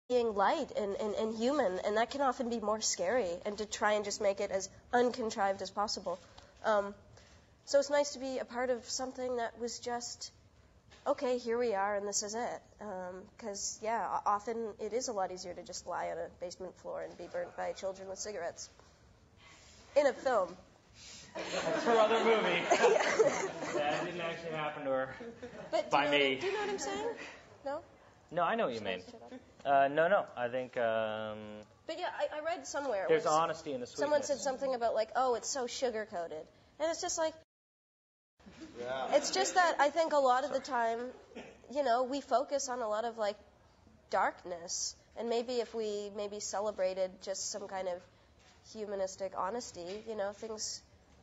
being light and human, and that can often be more scary, and to try and just make it as uncontrived as possible. So it's nice to be a part of something that was just, okay, here we are, and this is it. Because, often it is a lot easier to just lie on a basement floor and be burnt by children with cigarettes. In a film. That's her other movie. That didn't actually happen to her. But by me. Do you know what I'm saying? No? No, I know what you mean. No. I think... But yeah, I read somewhere. There's honesty in the sweetness. Someone said something about, like, oh, it's so sugar-coated. And it's just like... Yeah. It's just that I think a lot of the time, we focus on a lot of, like, darkness. And maybe if we celebrated just some kind of humanistic honesty,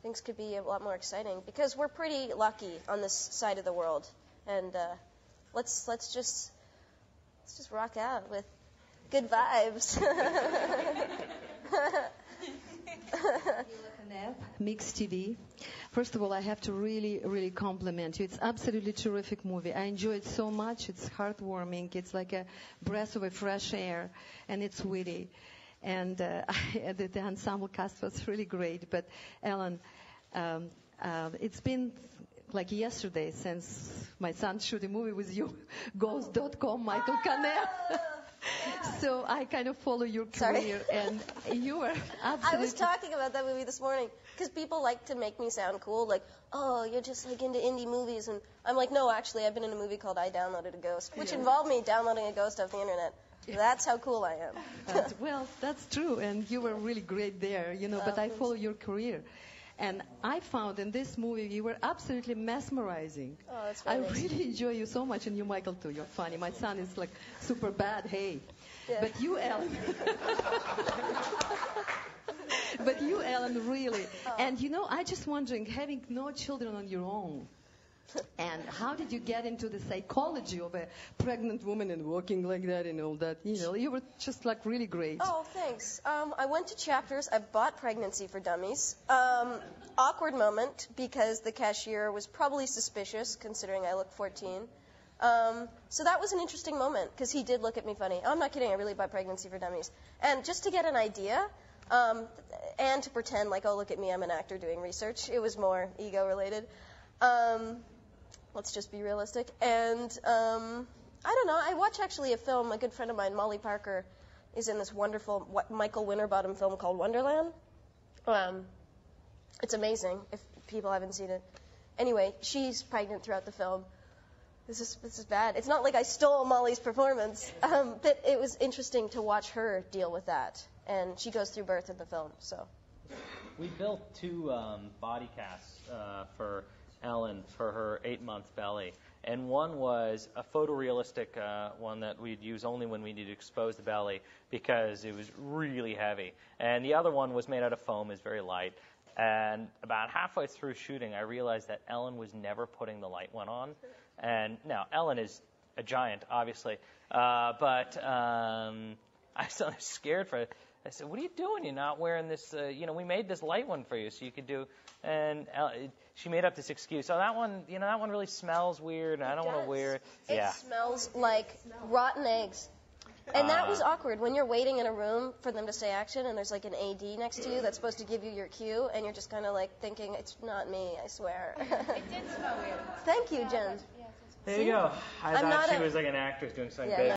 things could be a lot more exciting. Because we're pretty lucky on this side of the world. And let's just rock out with good vibes. Mix TV. First of all, I have to really, really compliment you. It's absolutely terrific movie. I enjoy it so much. It's heartwarming. It's like a breath of a fresh air, and it's witty. And the ensemble cast was really great. But Ellen, it's been like yesterday since my son shot a movie with you, Ghost.com, Michael Canet. So I kind of follow your career, and you were absolutely... I was talking about that movie this morning, because people like to make me sound cool, like, oh, you're just like into indie movies, and I'm like, no, actually, I've been in a movie called I Downloaded a Ghost, which involved me downloading a ghost off the internet. Yeah. That's how cool I am. Well, that's true, and you were really great there, but I follow your career. And I found in this movie you were absolutely mesmerizing. Oh, that's very nice. I really enjoy you so much, and you, Michael, too. You're funny. My son is like super bad. Hey, yeah. But you, Ellen. But you, Ellen, really. Oh. And I just wondering, having no children on your own, and how did you get into the psychology of a pregnant woman and walking like that and all that? You were just like really great. Oh, thanks. I went to Chapters. I bought Pregnancy for Dummies. Awkward moment because the cashier was probably suspicious considering I look 14. So that was an interesting moment because he did look at me funny. Oh, I'm not kidding. I really bought Pregnancy for Dummies. And just to get an idea and to pretend like, oh, look at me, I'm an actor doing research. It was more ego related. Let's just be realistic. And I don't know. I watch actually a film. A good friend of mine, Molly Parker, is in this wonderful Michael Winterbottom film called Wonderland. It's amazing if people haven't seen it. Anyway, she's pregnant throughout the film. This is bad. It's not like I stole Molly's performance, but it was interesting to watch her deal with that. And she goes through birth in the film. So we built 2 body casts for Ellen for her 8-month belly, and one was a photorealistic one that we'd use only when we needed to expose the belly because it was really heavy, and the other one was made out of foam, is very light. And about halfway through shooting, I realized that Ellen was never putting the light one on, and now Ellen is a giant, obviously, but I was scared for it. I said, what are you doing? You're not wearing this, we made this light one for you so you could do, and she made up this excuse. Oh, that one really smells weird, and I don't want to wear it. It smells like rotten eggs. And that was awkward when you're waiting in a room for them to say action, and there's like an AD next to you that's supposed to give you your cue, and you're just kind of like thinking, it's not me, I swear. It did smell weird. Thank you, Jen. There you go. I thought she was like an actress doing something big.